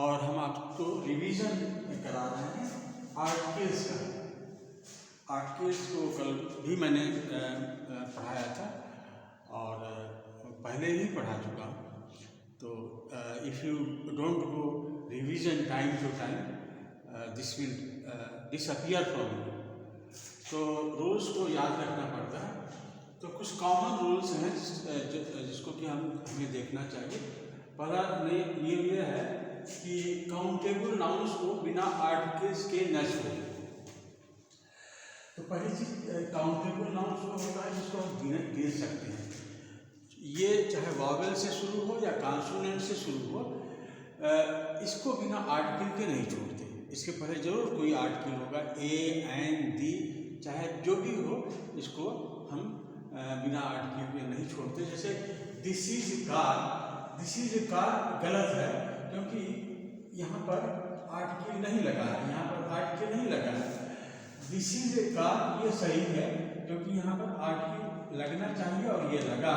और हम आपको रिवीजन करा रहे हैं आर्टिकल्स का। आर्टिकल्स को कल भी मैंने पढ़ाया था और पहले ही पढ़ा चुका हूँ। तो if you don't go revision time to time this will disappear from you. तो रूल्स को याद रखना पड़ता है। तो कुछ कॉमन रूल्स हैं जिसको कि हमें देखना चाहिए। पहला नियम यह है कि काउंटेबल नाउन्स को बिना आर्टिकल्स के न छोड़ें। तो पहली चीज़ काउंटेबल नाउन्स को होता है जिसको हम गिन सकते हैं। ये चाहे वॉवेल से शुरू हो या कॉन्सोनेंट से शुरू हो, इसको बिना आर्टिकल के नहीं छोड़ते। इसके पहले जरूर कोई आर्टिकल होगा, ए, एन, दी, चाहे जो भी हो, इसको हम बिना आर्टिकल के नहीं छोड़ते। जैसे this is car, this is car गलत है क्योंकि यहाँ पर आर्टिकल नहीं लगा है, यहाँ पर आर्टिकल नहीं लगा है। दिस इज कार ये सही है क्योंकि यहाँ पर आर्टिकल लगना चाहिए और ये लगा।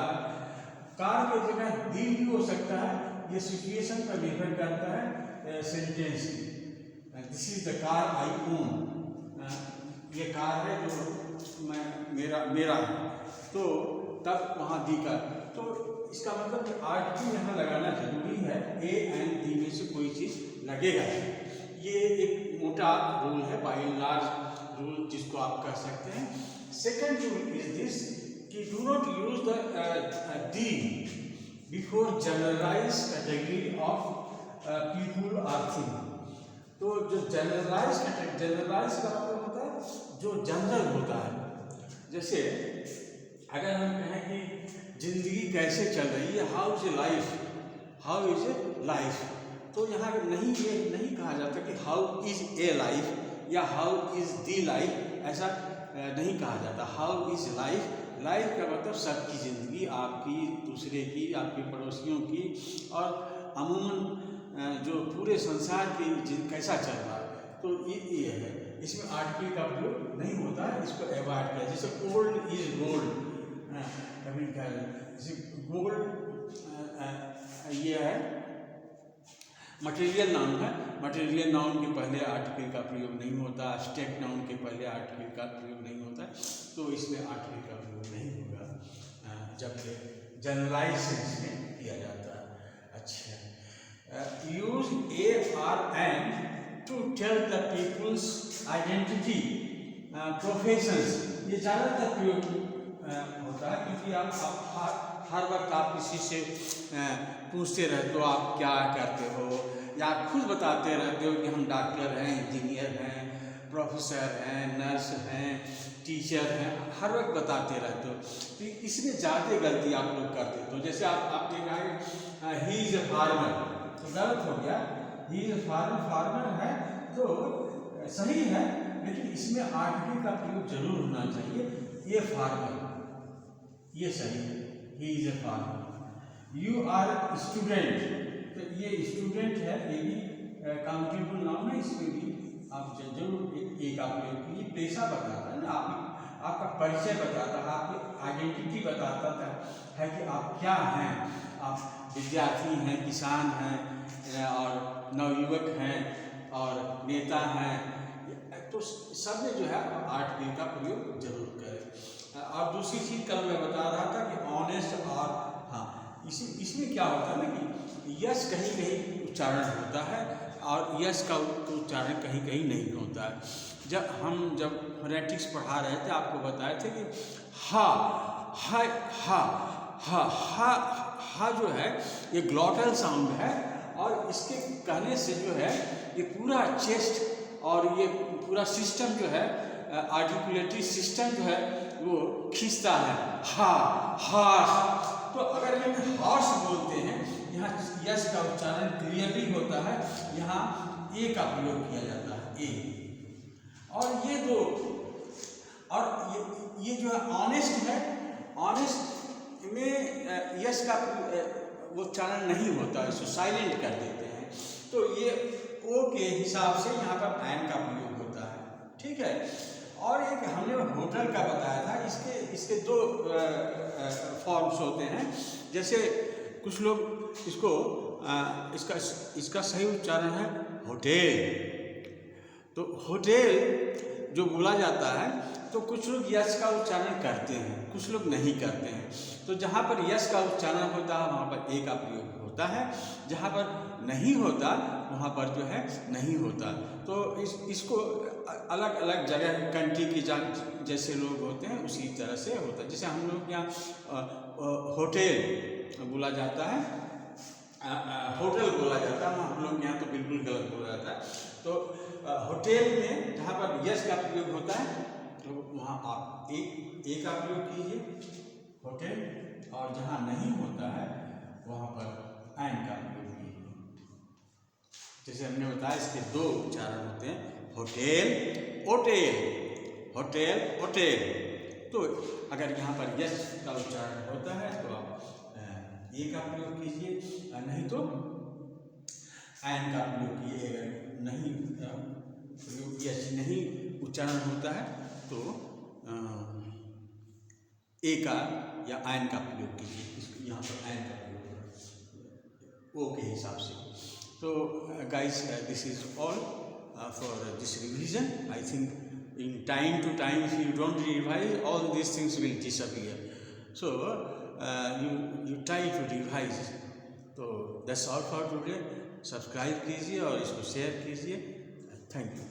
कार की जगह दी भी हो सकता है, ये सिचुएशन पर निर्भर करता है सेंटेंस की। This is the car I own, ये कार है जो मेरा है, तो तब वहाँ दी का। तो इसका मतलब आर्टिकल यहाँ लगाना जरूरी है। ए एंड दी में से कोई चीज़ लगेगा। ये एक मोटा रूल है, बाय लार्ज रूल जिसको आप कह सकते हैं। सेकेंड रूल इज दिस कि do not use the the before generalise category of people or thing. तो जो जनरलाइज का मतलब होता है जो जनरल होता है। जैसे अगर हम कहें कि जिंदगी कैसे चल रही है, how is a life, how is a life, तो यहाँ नहीं ये नहीं कहा जाता कि हाउ इज ए लाइफ या हाउ इज दी लाइफ, ऐसा नहीं कहा जाता। हाउ इज लाइफ, लाइफ का मतलब सबकी ज़िंदगी, आपकी, दूसरे की, आपके पड़ोसियों की, और अमूमन जो पूरे संसार की कैसा चल रहा है। तो ये है, इसमें आर्टिकल का प्रयोग नहीं होता है, इसको अवॉइड किया। जैसे ओल्ड इज गोल्ड, कभी जैसे गोल्ड ये है मटेरियल नाउन है। मटेरियल नाउन के पहले आर्टिकल का प्रयोग नहीं होता, स्टेट नाउन के पहले आर्टिकल का प्रयोग नहीं होता, तो इसमें आर्टिकल का प्रयोग नहीं होगा जब जनरलाइज सेंस में किया जाता है। अच्छा, use a or an to tell the people's identity, professions, ये ज़्यादातर प्रयोग होता है क्योंकि आप हर वक्त आप किसी से पूछते रहते हो आप क्या करते हो, या आप खुद बताते रहते हो कि हम डॉक्टर हैं, इंजीनियर हैं, प्रोफेसर हैं, नर्स हैं, टीचर हैं, हर वक्त बताते रहते हो। तो इसमें ज़्यादा गलती आप लोग करते हो। तो जैसे आपने कहा ही इज़ ए फार्मर, तो गलत हो गया। ही इज़ ए फार्मर है तो सही है, लेकिन इसमें आर्टिकल का प्रयोग जरूर होना चाहिए। ये फार्मर, ये सही है, he is a farmer. You are student, तो ये स्टूडेंट है, ये भी काउंटेबल नाउन है, इसमें भी आप जरूर एक आप ये पेशा बताता है ना, आपका परिचय बताता है, आपकी आइडेंटिटी बताता है कि आप क्या हैं। आप विद्यार्थी हैं, किसान हैं, और नवयुवक हैं, और नेता हैं, तो सब में जो है आर्टिकल का प्रयोग जरूर करें। और दूसरी चीज़ कल मैं बता रहा था कि ऑनेस्ट, और हाँ इसमें क्या होता है ना कि यस कहीं कहीं उच्चारण होता है और यस का उच्चारण कहीं कहीं नहीं होता है। जब फोनेटिक्स पढ़ा रहे थे आपको बताए थे कि हा हा हा हा हा हा जो है ये ग्लॉटल साउंड है, और इसके कहने से जो है ये पूरा चेस्ट और ये पूरा सिस्टम जो है, आर्टिकुलेटरी सिस्टम जो है वो खींचता है, हा हा। तो अगर हम हॉर्स बोलते हैं, यहाँ यस का उच्चारण क्लियरली होता है, यहाँ ए का प्रयोग किया जाता है, ए। और ये दो, और ये जो है ऑनेस्ट है, ऑनेस्ट में यस का वो उच्चारण नहीं होता, इसको साइलेंट कर देते हैं। तो ये ओ के हिसाब से यहाँ पर एन का प्रयोग होता है, ठीक है। और एक हमने होटल का बताया था, इसके दो फॉर्म्स होते हैं। जैसे कुछ लोग इसको इसका सही उच्चारण है होटेल। तो होटेल जो बोला जाता है तो कुछ लोग यश का उच्चारण करते हैं, कुछ लोग नहीं करते हैं। तो जहाँ पर यश का उच्चारण होता है वहाँ पर ए का प्रयोग होता है, जहाँ पर नहीं होता वहाँ पर जो है नहीं होता। तो इसको अलग अलग जगह कंट्री की जैसे लोग होते हैं उसी तरह से होता है। जैसे हम लोग यहाँ होटल बोला जाता है, होटल बोला जाता है, हम लोग यहाँ तो बिल्कुल गलत बोला जाता है। तो होटल में जहाँ पर यश का प्रयोग होता है तो वहाँ आप ए का प्रयोग कीजिए होटल, और जहाँ नहीं होता है वहाँ पर एन का प्रयोग कीजिए। जैसे हमने बताया इसके दो उच्चारण होते हैं, होटेल ओटेल, होटेल ओटेल। तो अगर यहाँ पर यश का उच्चारण होता है तो आप ए का प्रयोग कीजिए, नहीं तो एन का प्रयोग कीजिए। अगर नहीं प्रयोग यश नहीं उच्चारण होता है तो ए का या एन का प्रयोग कीजिए। यहाँ पर एन का प्रयोग ओ के हिसाब से। तो guys, this is all for this revision. I think in time to time, if you don't revise, all these things will disappear. So you try to revise. तो that's all for today. Subscribe कीजिए और इसको share कीजिए। Thank you.